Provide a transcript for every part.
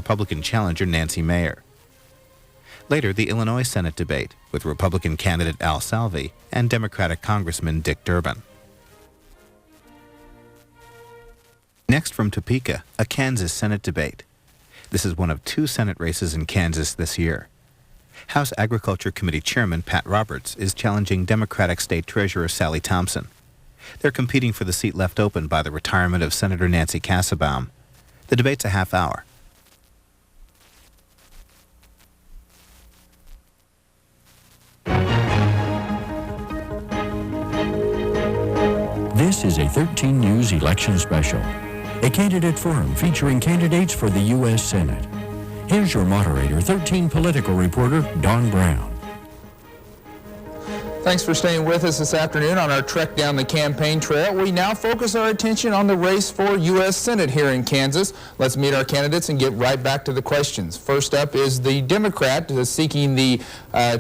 Republican challenger Nancy Mayer. Later, the Illinois Senate debate with Republican candidate Al Salvi and Democratic Congressman Dick Durbin. Next from Topeka, a Kansas Senate debate. This is one of 2 Senate races in Kansas this year. House Agriculture Committee Chairman Pat Roberts is challenging Democratic State Treasurer Sally Thompson. They're competing for the seat left open by the retirement of Senator Nancy Kassebaum. The debate's a half hour. This is a 13 News election special, a candidate forum featuring candidates for the U.S. Senate. Here's your moderator, 13 political reporter Don Brown. Thanks for staying with us this afternoon on our trek down the campaign trail. We now focus our attention on the race for U.S. Senate here in Kansas. Let's meet our candidates and get right back to the questions. First up is the Democrat seeking the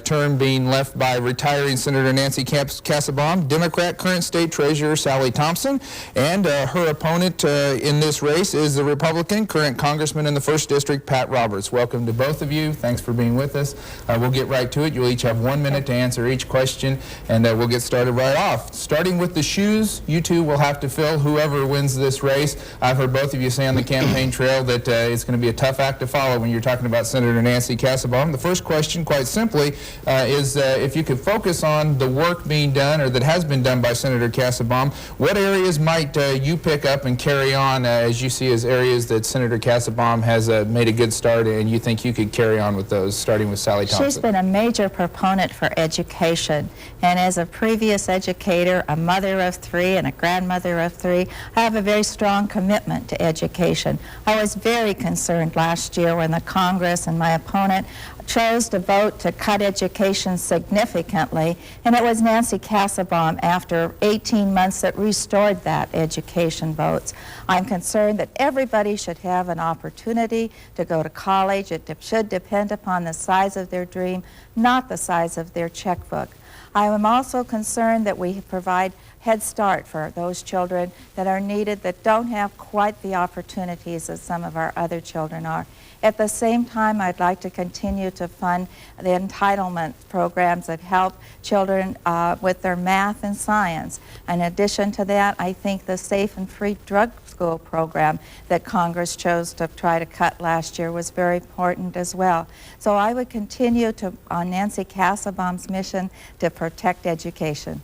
term being left by retiring Senator Nancy Kassebaum, Democrat current State Treasurer Sally Thompson, and her opponent in this race is the Republican current Congressman in the 1st District, Pat Roberts. Welcome to both of you. Thanks for being with us. We'll get right to it. You'll each have 1 minute to answer each question. And we'll get started right off. Starting with the shoes, you two will have to fill whoever wins this race. I've heard both of you say on the campaign trail that it's going to be a tough act to follow when you're talking about Senator Nancy Kassebaum. The first question, quite simply, is if you could focus on the work being done or that has been done by Senator Kassebaum, what areas might you pick up and carry on as you see as areas that Senator Kassebaum has made a good start and you think you could carry on with those, starting with Sally Thompson? She's been a major proponent for education. And as a previous educator, a mother of 3 and a grandmother of 3, I have a very strong commitment to education. I was very concerned last year when the Congress and my opponent chose to vote to cut education significantly, and it was Nancy Kassebaum after 18 months that restored that education votes. I'm concerned that everybody should have an opportunity to go to college. It should depend upon the size of their dream, not the size of their checkbook. I am also concerned that we provide Head Start for those children that are needed that don't have quite the opportunities that some of our other children are. At the same time, I'd like to continue to fund the entitlement programs that help children with their math and science. In addition to that, I think the Safe and Free Drug School program that Congress chose to try to cut last year was very important as well. So I would continue on Nancy Kassebaum's mission to protect education.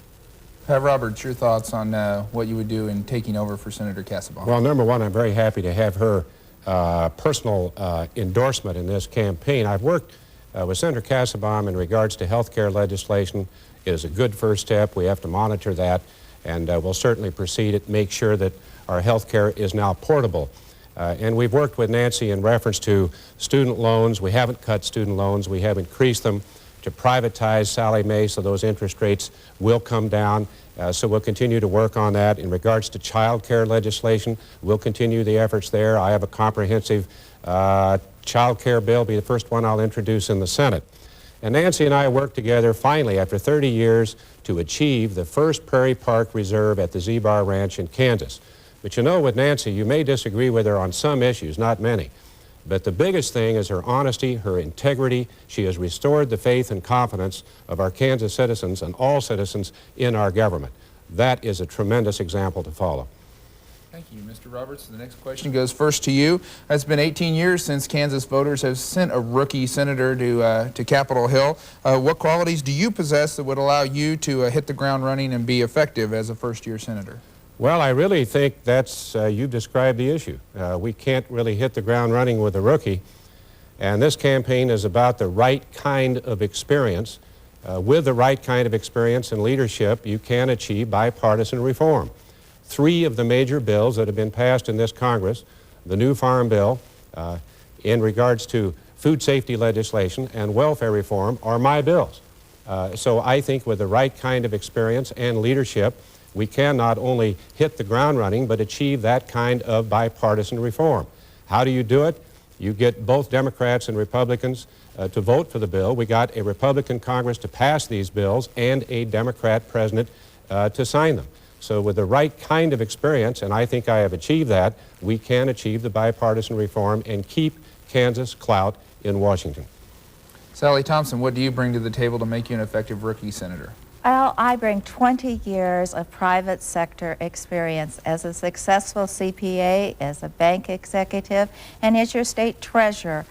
Pat Roberts, your thoughts on what you would do in taking over for Senator Kassebaum? Well, number one, I'm very happy to have her personal endorsement in this campaign. I've worked with Senator Kassebaum in regards to health care legislation. It is a good first step. We have to monitor that, and we'll certainly proceed to make sure that our health care is now portable. And we've worked with Nancy in reference to student loans. We haven't cut student loans. We have increased them to privatize Sallie Mae, so those interest rates will come down. So we'll continue to work on that. In regards to child care legislation, we'll continue the efforts there. I have a comprehensive child care bill, be the first one I'll introduce in the Senate. And Nancy and I worked together finally after 30 years to achieve the first Prairie Park Reserve at the Z-Bar Ranch in Kansas. But you know, with Nancy, you may disagree with her on some issues, not many. But the biggest thing is her honesty, her integrity. She has restored the faith and confidence of our Kansas citizens and all citizens in our government. That is a tremendous example to follow. Thank you, Mr. Roberts. The next question goes first to you. It's been 18 years since Kansas voters have sent a rookie senator to Capitol Hill. What qualities do you possess that would allow you to hit the ground running and be effective as a first-year senator? Well, I really think that's, you've described the issue. We can't really hit the ground running with a rookie, and this campaign is about the right kind of experience. With the right kind of experience and leadership, you can achieve bipartisan reform. 3 of the major bills that have been passed in this Congress, the new Farm Bill, in regards to food safety legislation and welfare reform, are my bills. So I think with the right kind of experience and leadership, we can not only hit the ground running, but achieve that kind of bipartisan reform. How do you do it? You get both Democrats and Republicans to vote for the bill. We got a Republican Congress to pass these bills and a Democrat president to sign them. So with the right kind of experience, and I think I have achieved that, we can achieve the bipartisan reform and keep Kansas clout in Washington. Sally Thompson, what do you bring to the table to make you an effective rookie senator? Well, I bring 20 years of private sector experience as a successful CPA, as a bank executive, and as your state treasurer.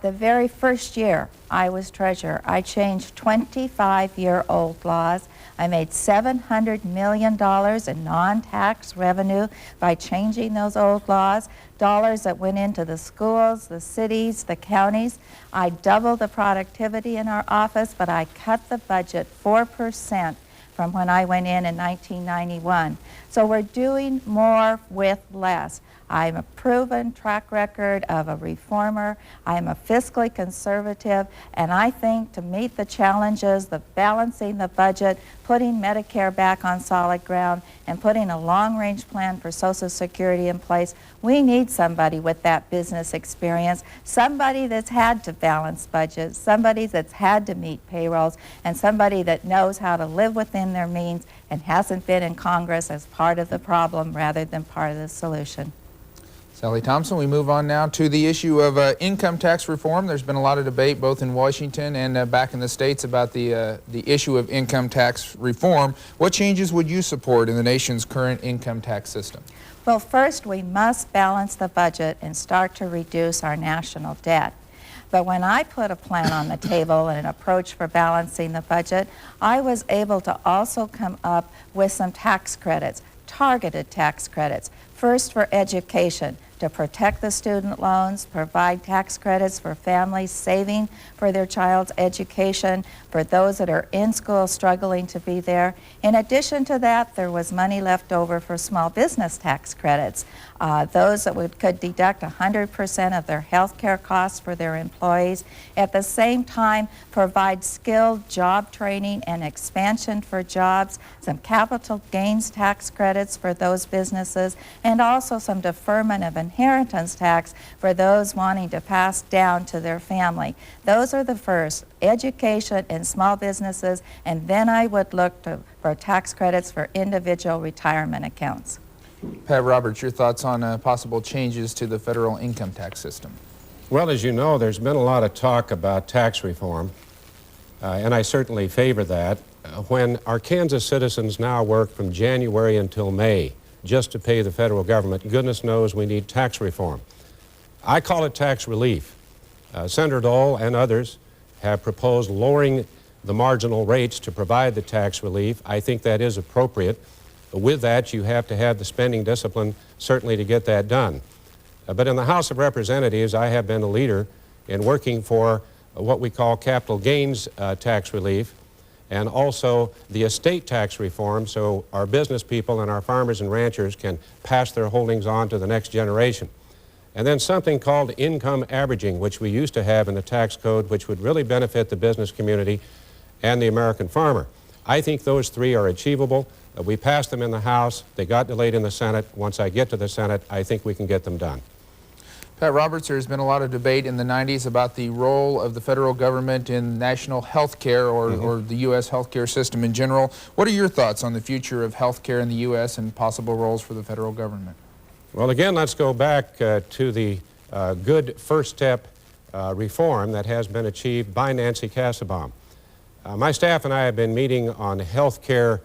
The very first year I was treasurer, I changed 25-year-old laws. I made $700 million in non-tax revenue by changing those old laws, dollars that went into the schools, the cities, the counties. I doubled the productivity in our office, but I cut the budget 4% from when I went in 1991. So we're doing more with less. I'm a proven track record of a reformer. I'm a fiscally conservative, and I think to meet the challenges, the balancing the budget, putting Medicare back on solid ground, and putting a long-range plan for Social Security in place, we need somebody with that business experience, somebody that's had to balance budgets, somebody that's had to meet payrolls, and somebody that knows how to live within their means and hasn't been in Congress as part of the problem rather than part of the solution. Sally Thompson, we move on now to the issue of income tax reform. There's been a lot of debate both in Washington and back in the States about the issue of income tax reform. What changes would you support in the nation's current income tax system? Well, first we must balance the budget and start to reduce our national debt. But when I put a plan on the table and an approach for balancing the budget, I was able to also come up with some tax credits, targeted tax credits. First, for education, to protect the student loans, provide tax credits for families saving for their child's education, for those that are in school struggling to be there. In addition to that, there was money left over for small business tax credits. Those that could deduct 100% of their health care costs for their employees. At the same time, provide skilled job training and expansion for jobs, some capital gains tax credits for those businesses, and also some deferment of inheritance tax for those wanting to pass down to their family. Those are the first, education and small businesses, and then I would look for tax credits for individual retirement accounts. Pat Roberts, your thoughts on possible changes to the federal income tax system? Well, as you know, there's been a lot of talk about tax reform, and I certainly favor that. When our Kansas citizens now work from January until May just to pay the federal government, goodness knows we need tax reform. I call it tax relief. Senator Dole and others have proposed lowering the marginal rates to provide the tax relief. I think that is appropriate. With that, you have to have the spending discipline, certainly, to get that done. But in the House of Representatives, I have been a leader in working for what we call capital gains tax relief, and also the estate tax reform, so our business people and our farmers and ranchers can pass their holdings on to the next generation. And then something called income averaging, which we used to have in the tax code, which would really benefit the business community and the American farmer. I think those three are achievable. We passed them in the House. They got delayed in the Senate. Once I get to the Senate, I think we can get them done. Pat Roberts, there's been a lot of debate in the 90s about the role of the federal government in national health care or the U.S. health care system in general. What are your thoughts on the future of health care in the U.S. and possible roles for the federal government? Well, again, let's go back to the good first step reform that has been achieved by Nancy Kassebaum. My staff and I have been meeting on health care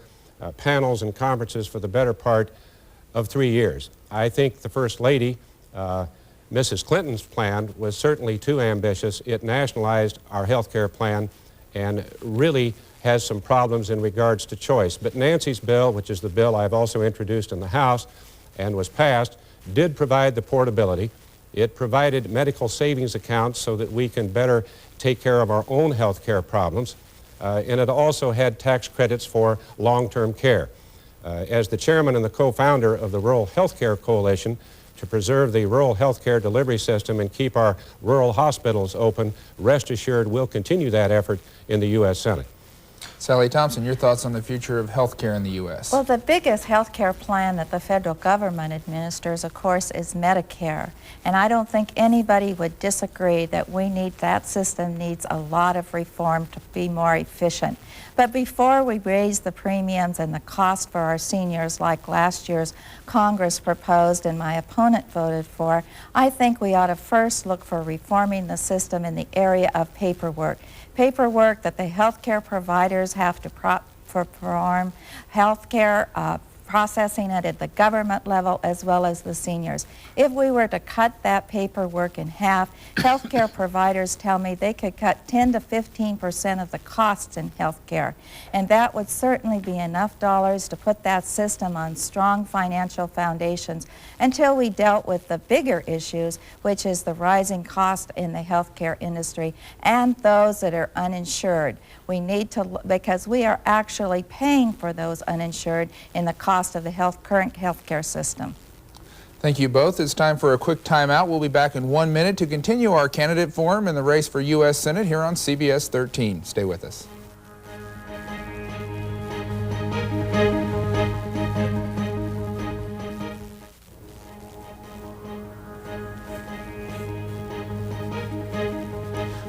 panels and conferences for the better part of 3 years. I think the First Lady, Mrs. Clinton's plan was certainly too ambitious. It nationalized our health care plan and really has some problems in regards to choice. But Nancy's bill, which is the bill I've also introduced in the House and was passed, did provide the portability. It provided medical savings accounts so that we can better take care of our own health care problems. And it also had tax credits for long-term care. As the chairman and the co-founder of the Rural Health Care Coalition, to preserve the rural health care delivery system and keep our rural hospitals open, rest assured we'll continue that effort in the U.S. Senate. Sally Thompson, your thoughts on the future of health care in the U.S.? Well, the biggest health care plan that the federal government administers, of course, is Medicare. And I don't think anybody would disagree that that system needs a lot of reform to be more efficient. But before we raise the premiums and the cost for our seniors like last year's Congress proposed and my opponent voted for, I think we ought to first look for reforming the system in the area of paperwork. Paperwork that the health care providers have to perform, health care processing it at the government level as well as the seniors. If we were to cut that paperwork in half, health care providers tell me they could cut 10 to 15% of the costs in health care. And that would certainly be enough dollars to put that system on strong financial foundations until we dealt with the bigger issues, which is the rising cost in the health care industry and those that are uninsured. We need to, because we are actually paying for those uninsured in the cost of the current health care system. Thank you both. It's time for a quick timeout. We'll be back in 1 minute to continue our candidate forum in the race for U.S. Senate here on CBS 13. Stay with us.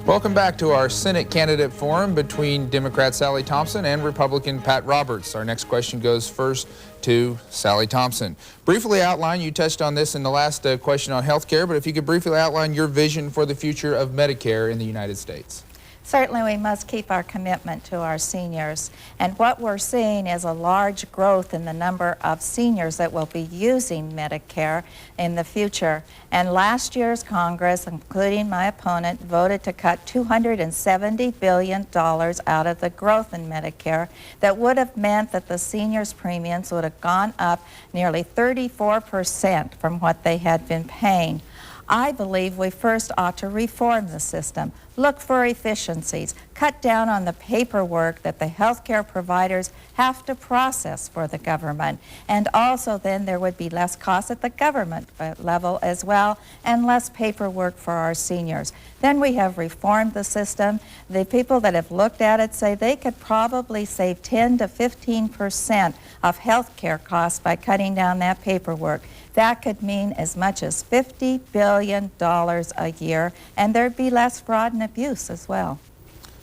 Welcome back to our Senate candidate forum between Democrat Sally Thompson and Republican Pat Roberts. Our next question goes first to Sally Thompson. Briefly outline, you touched on this in the last question on health care, but if you could briefly outline your vision for the future of Medicare in the United States. Certainly we must keep our commitment to our seniors. And what we're seeing is a large growth in the number of seniors that will be using Medicare in the future. And last year's Congress, including my opponent, voted to cut $270 billion out of the growth in Medicare. That would have meant that the seniors' premiums would have gone up nearly 34% from what they had been paying. I believe we first ought to reform the system, look for efficiencies, cut down on the paperwork that the health care providers have to process for the government, and also then there would be less costs at the government level as well, and less paperwork for our seniors. Then we have reformed the system. The people that have looked at it say they could probably save 10 to 15% of health care costs by cutting down that paperwork. That could mean as much as $50 billion a year, and there'd be less fraud and abuse as well.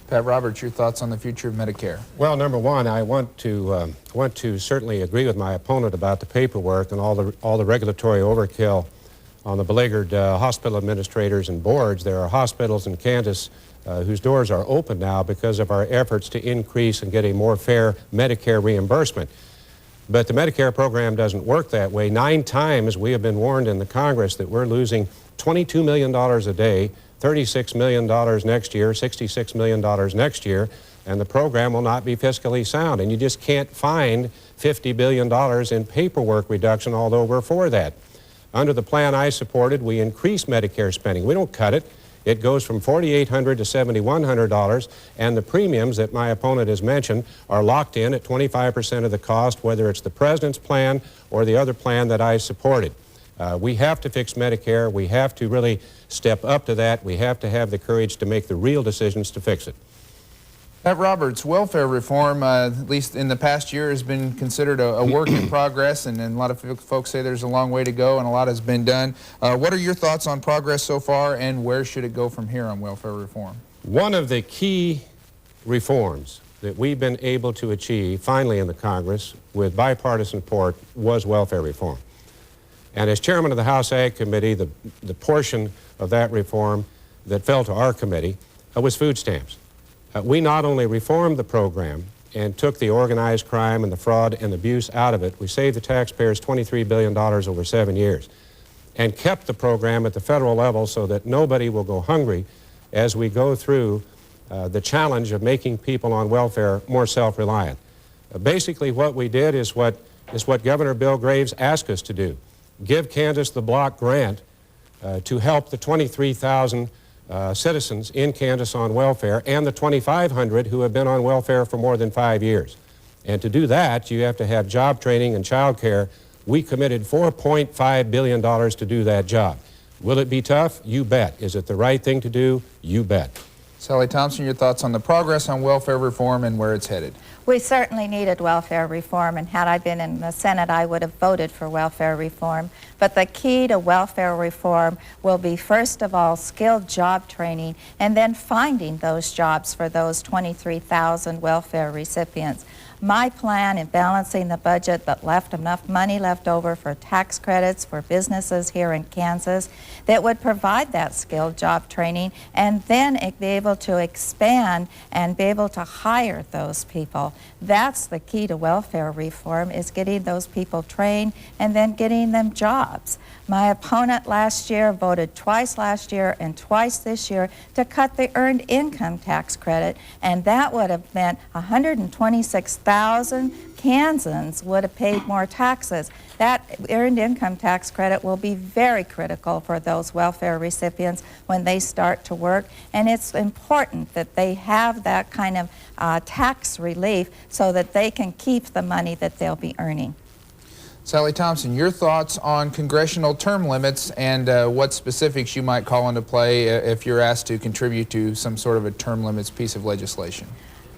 Pat Roberts, your thoughts on the future of Medicare? Well, number one, I want to certainly agree with my opponent about the paperwork and all the regulatory overkill on the beleaguered hospital administrators and boards. There are hospitals in Kansas whose doors are open now because of our efforts to increase and get a more fair Medicare reimbursement. But the Medicare program doesn't work that way. 9 times we have been warned in the Congress that we're losing $22 million a day, $36 million next year, $66 million next year, and the program will not be fiscally sound. And you just can't find $50 billion in paperwork reduction, although we're for that. Under the plan I supported, we increase Medicare spending. We don't cut it. It goes from $4,800 to $7,100, and the premiums that my opponent has mentioned are locked in at 25% of the cost, whether it's the president's plan or the other plan that I supported. We have to fix Medicare. We have to really step up to that. We have to have the courage to make the real decisions to fix it. Pat Roberts, welfare reform, at least in the past year, has been considered a work in progress, and a lot of folks say there's a long way to go and a lot has been done. What are your thoughts on progress so far, and where should it go from here on welfare reform? One of the key reforms that we've been able to achieve, finally in the Congress, with bipartisan support, was welfare reform. And as chairman of the House Ag Committee, the portion of that reform that fell to our committee was food stamps. We not only reformed the program and took the organized crime and the fraud and abuse out of it, we saved the taxpayers $23 billion over 7 years and kept the program at the federal level so that nobody will go hungry as we go through the challenge of making people on welfare more self-reliant. Basically what we did is what Governor Bill Graves asked us to do. Give Kansas the block grant to help the 23,000 citizens in Kansas on welfare and the 2,500 who have been on welfare for more than 5 years. And to do that, you have to have job training and child care. We committed $4.5 billion to do that job. Will it be tough? You bet. Is it the right thing to do? You bet. Sally Thompson, your thoughts on the progress on welfare reform and where it's headed? We certainly needed welfare reform, and had I been in the Senate, I would have voted for welfare reform. But the key to welfare reform will be, first of all, skilled job training, and then finding those jobs for those 23,000 welfare recipients. My plan in balancing the budget that left enough money left over for tax credits for businesses here in Kansas that would provide that skilled job training, and then be able to expand and be able to hire those people. That's the key to welfare reform, is getting those people trained and then getting them jobs. My opponent last year voted twice last year and twice this year to cut the earned income tax credit, and that would have meant 126,000 Kansans would have paid more taxes. That earned income tax credit will be very critical for those welfare recipients when they start to work, and it's important that they have that kind of tax relief so that they can keep the money that they'll be earning. Sally Thompson, your thoughts on congressional term limits and what specifics you might call into play if you're asked to contribute to some sort of a term limits piece of legislation.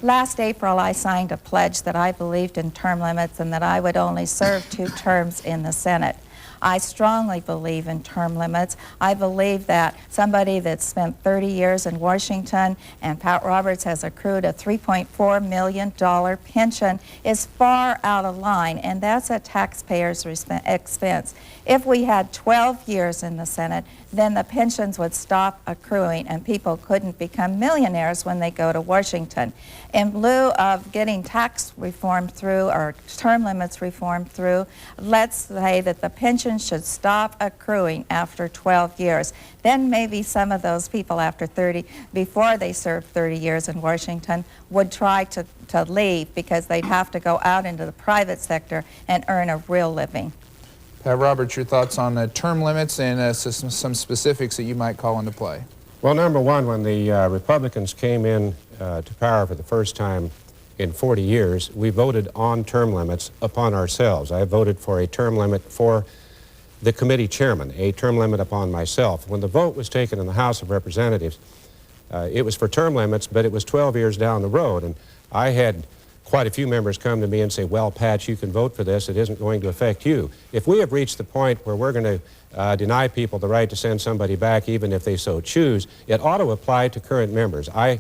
Last April, I signed a pledge that I believed in term limits and that I would only serve 2 terms in the Senate. I strongly believe in term limits. I believe that somebody that's spent 30 years in Washington, and Pat Roberts has accrued a $3.4 million pension, is far out of line, and that's at taxpayers' expense. If we had 12 years in the Senate, then the pensions would stop accruing and people couldn't become millionaires when they go to Washington. In lieu of getting tax reform through or term limits reform through, let's say that the pension should stop accruing after 12 years. Then maybe some of those people after 30, before they served 30 years in Washington, would try to leave because they'd have to go out into the private sector and earn a real living. Pat Roberts, your thoughts on term limits and some specifics that you might call into play. Well, number one, when the Republicans came in to power for the first time in 40 years, we voted on term limits upon ourselves. I voted for a term limit for the committee chairman, a term limit upon myself. When the vote was taken in the House of Representatives, it was for term limits, but it was 12 years down the road, and I had quite a few members come to me and say, well, Pat, you can vote for this. It isn't going to affect you. If we have reached the point where we're going to deny people the right to send somebody back, even if they so choose, it ought to apply to current members. I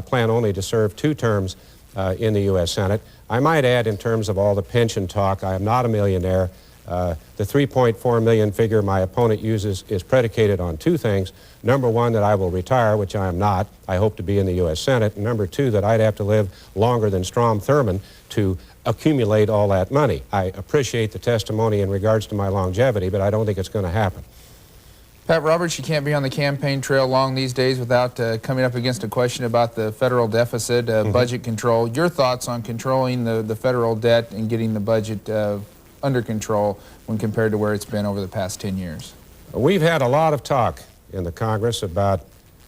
plan only to serve 2 terms in the U.S. Senate. I might add, in terms of all the pension talk, I am not a millionaire. The $3.4 million figure my opponent uses is predicated on 2 things. Number one, that I will retire, which I am not. I hope to be in the U.S. Senate. And number 2, that I'd have to live longer than Strom Thurmond to accumulate all that money. I appreciate the testimony in regards to my longevity, but I don't think it's going to happen. Pat Roberts, you can't be on the campaign trail long these days without coming up against a question about the federal deficit, budget control. Your thoughts on controlling the federal debt and getting the budget under control when compared to where it's been over the past 10 years? We've had a lot of talk in the Congress about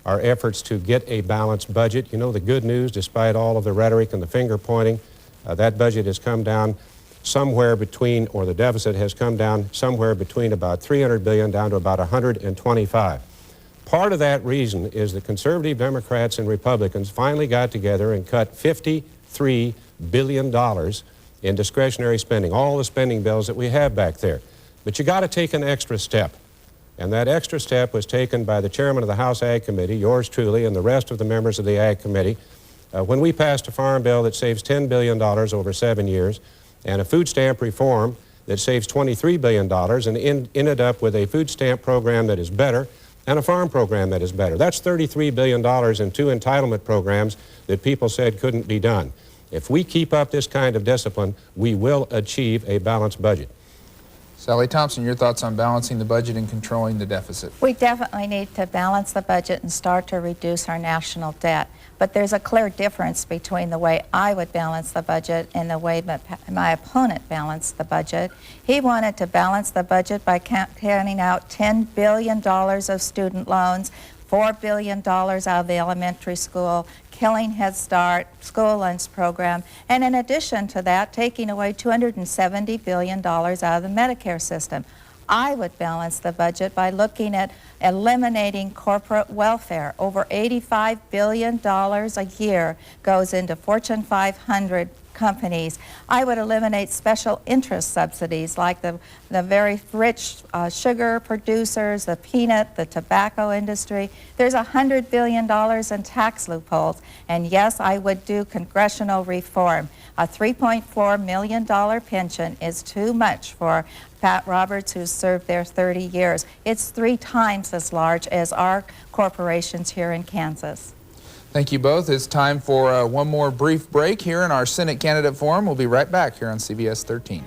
our efforts to get a balanced budget. You know, the good news, despite all of the rhetoric and the finger pointing, that budget has come down somewhere between, or the deficit has come down somewhere between about $300 billion down to about $125. Part of that reason is that conservative Democrats and Republicans finally got together and cut $53 billion in discretionary spending, all the spending bills that we have back there. But you got to take an extra step. And that extra step was taken by the chairman of the House Ag Committee, yours truly, and the rest of the members of the Ag Committee, when we passed a farm bill that saves $10 billion over 7 years, and a food stamp reform that saves $23 billion, and ended up with a food stamp program that is better and a farm program that is better. That's $33 billion in 2 entitlement programs that people said couldn't be done. If we keep up this kind of discipline, we will achieve a balanced budget. Sally Thompson, your thoughts on balancing the budget and controlling the deficit? We definitely need to balance the budget and start to reduce our national debt. But there's a clear difference between the way I would balance the budget and the way my opponent balanced the budget. He wanted to balance the budget by counting out $10 billion of student loans, $4 billion out of the elementary school, killing Head Start, school lunch program, and in addition to that, taking away $270 billion out of the Medicare system. I would balance the budget by looking at eliminating corporate welfare. Over $85 billion a year goes into Fortune 500 companies. I would eliminate special interest subsidies like the very rich sugar producers, the peanut, the tobacco industry. There's $100 billion in tax loopholes. And yes, I would do congressional reform. A $3.4 million pension is too much for Pat Roberts, who's served there 30 years. It's 3 times as large as our corporations here in Kansas. Thank you both. It's time for one more brief break here in our Senate Candidate Forum. We'll be right back here on CBS 13.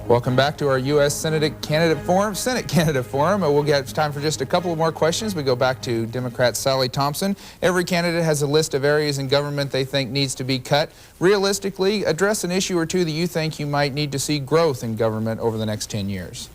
Welcome back to our U.S. Senate Candidate Forum. We'll get time for just a couple more questions. We go back to Democrat Sally Thompson. Every candidate has a list of areas in government they think needs to be cut. Realistically, address an issue or two that you think you might need to see growth in government over the next 10 years.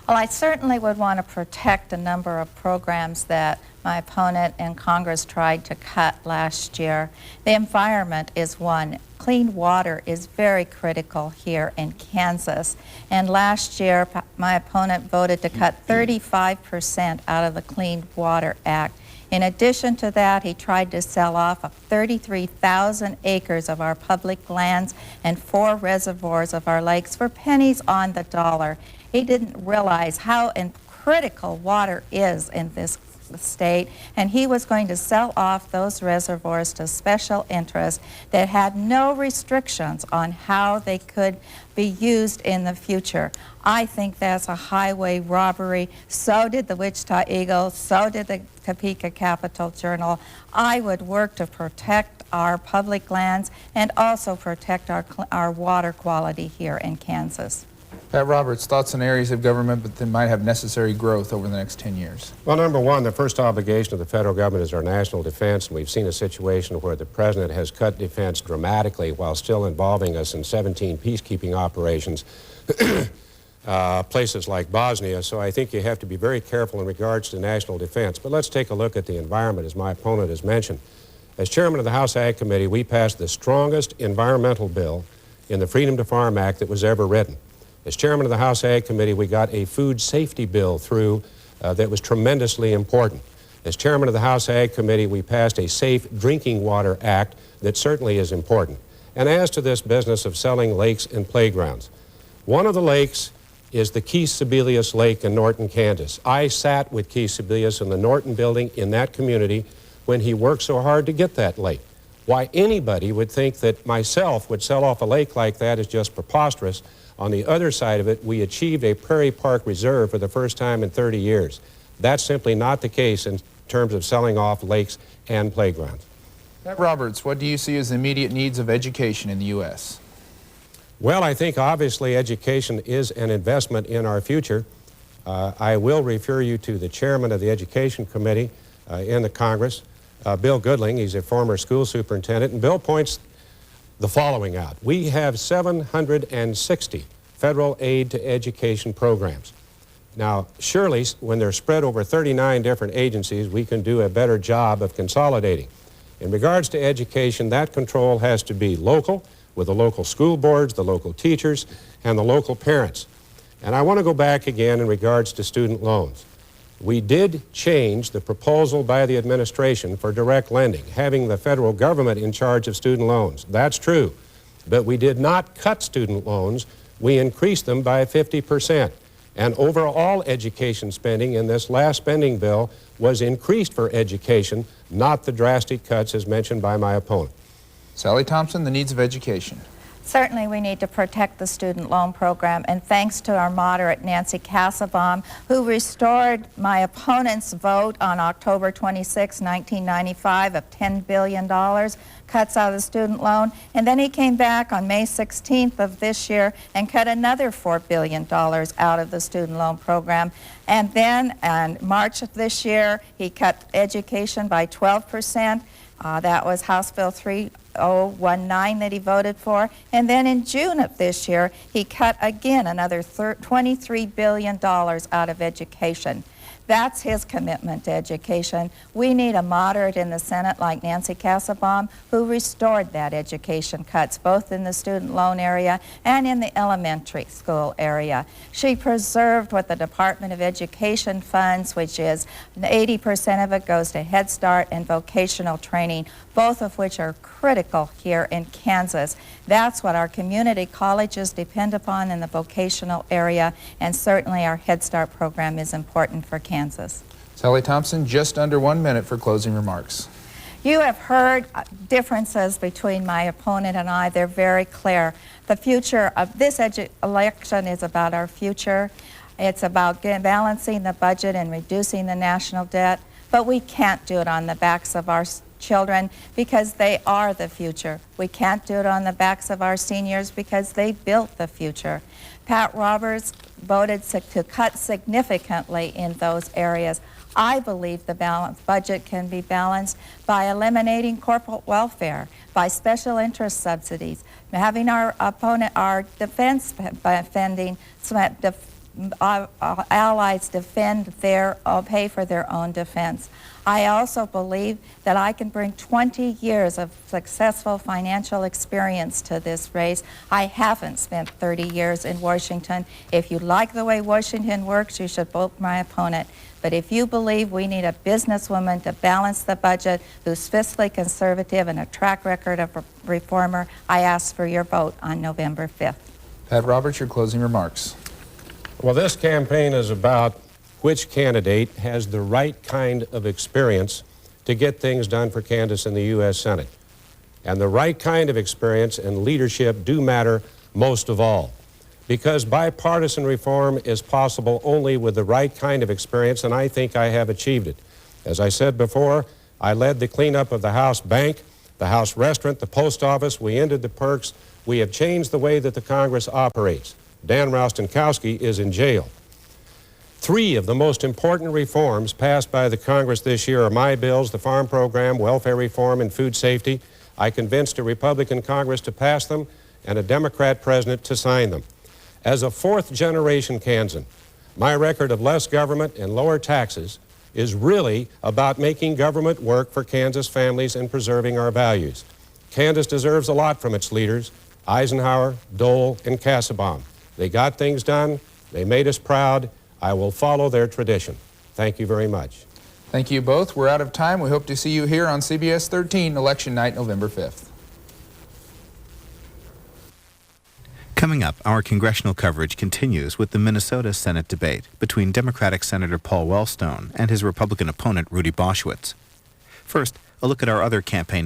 Well, I certainly would want to protect a number of programs that my opponent in Congress tried to cut last year. The environment is one. Clean water is very critical here in Kansas. And last year, my opponent voted to cut 35% out of the Clean Water Act. In addition to that, he tried to sell off 33,000 acres of our public lands and 4 reservoirs of our lakes for pennies on the dollar. He didn't realize how critical water is in this state, and he was going to sell off those reservoirs to special interests that had no restrictions on how they could be used in the future. I think that's a highway robbery. So did the Wichita Eagle, so did the Topeka Capital Journal. I would work to protect our public lands and also protect our water quality here in Kansas. Pat Roberts, thoughts on areas of government that might have necessary growth over the next 10 years? Well, number one, the first obligation of the federal government is our national defense, and we've seen a situation where the president has cut defense dramatically while still involving us in 17 peacekeeping operations, places like Bosnia. So I think you have to be very careful in regards to national defense. But let's take a look at the environment, as my opponent has mentioned. As chairman of the House Ag Committee, we passed the strongest environmental bill in the Freedom to Farm Act that was ever written. As chairman of the House Ag Committee, we got a food safety bill through that was tremendously important. As chairman of the House Ag Committee, we passed a Safe Drinking Water Act that certainly is important. And as to this business of selling lakes and playgrounds, one of the lakes is the Keith Sebelius Lake in Norton, Kansas. I sat with Keith Sebelius in the Norton building in that community when he worked so hard to get that lake. Why anybody would think that myself would sell off a lake like that is just preposterous. On the other side of it, we achieved a Prairie Park Reserve for the first time in 30 years. That's simply not the case in terms of selling off lakes and playgrounds. Pat Roberts, what do you see as the immediate needs of education in the U.S.? Well, I think obviously education is an investment in our future. I will refer you to the chairman of the Education Committee in the Congress, Bill Goodling. He's a former school superintendent, and Bill points the following out. We have 760 federal aid to education programs. Now, surely, when they're spread over 39 different agencies, we can do a better job of consolidating. In regards to education, that control has to be local, with the local school boards, the local teachers, and the local parents. And I want to go back again in regards to student loans. We did change the proposal by the administration for direct lending, having the federal government in charge of student loans. That's true. But we did not cut student loans. We increased them by 50%. And overall education spending in this last spending bill was increased for education, not the drastic cuts as mentioned by my opponent. Sally Thompson, the needs of education. Certainly we need to protect the student loan program, and thanks to our moderate Nancy Kassebaum, who restored my opponent's vote on October 26, 1995 of $10 billion cuts out of the student loan, and then he came back on May 16th of this year and cut another $4 billion out of the student loan program. And then in March of this year, he cut education by 12%. That was House Bill 3019 that he voted for. And then in June of this year, he cut again another $23 billion out of education. That's his commitment to education. We need a moderate in the Senate like Nancy Kassebaum, who restored that education cuts, both in the student loan area and in the elementary school area. She preserved what the Department of Education funds, which is 80% of it goes to Head Start and vocational training, both of which are critical here in Kansas. That's what our community colleges depend upon in the vocational area, and certainly our Head Start program is important for Kansas. Sally Thompson, just under 1 minute for closing remarks. You have heard differences between my opponent and I. They're very clear. The future of this election is about our future. It's about balancing the budget and reducing the national debt, but we can't do it on the backs of our children because they are the future. We can't do it on the backs of our seniors because they built the future. Pat Roberts voted to cut significantly in those areas. I believe the budget can be balanced by eliminating corporate welfare, by special interest subsidies, having our defense funding, our allies pay for their own defense. I also believe that I can bring 20 years of successful financial experience to this race. I haven't spent 30 years in Washington. If you like the way Washington works, you should vote my opponent. But if you believe we need a businesswoman to balance the budget, who's fiscally conservative and a track record of a reformer, I ask for your vote on November 5th. Pat Roberts, your closing remarks. Well, this campaign is about which candidate has the right kind of experience to get things done for Kansas in the U.S. Senate. And the right kind of experience and leadership do matter most of all, because bipartisan reform is possible only with the right kind of experience, and I think I have achieved it. As I said before, I led the cleanup of the House Bank, the House Restaurant, the Post Office. We ended the perks. We have changed the way that the Congress operates. Dan Rostenkowski is in jail. 3 of the most important reforms passed by the Congress this year are my bills: the farm program, welfare reform, and food safety. I convinced a Republican Congress to pass them and a Democrat president to sign them. As a fourth-generation Kansan, my record of less government and lower taxes is really about making government work for Kansas families and preserving our values. Kansas deserves a lot from its leaders, Eisenhower, Dole, and Kassebaum. They got things done. They made us proud. I will follow their tradition. Thank you very much. Thank you both. We're out of time. We hope to see you here on CBS 13, Election Night, November 5th. Coming up, our congressional coverage continues with the Minnesota Senate debate between Democratic Senator Paul Wellstone and his Republican opponent Rudy Boschwitz. First, a look at our other campaign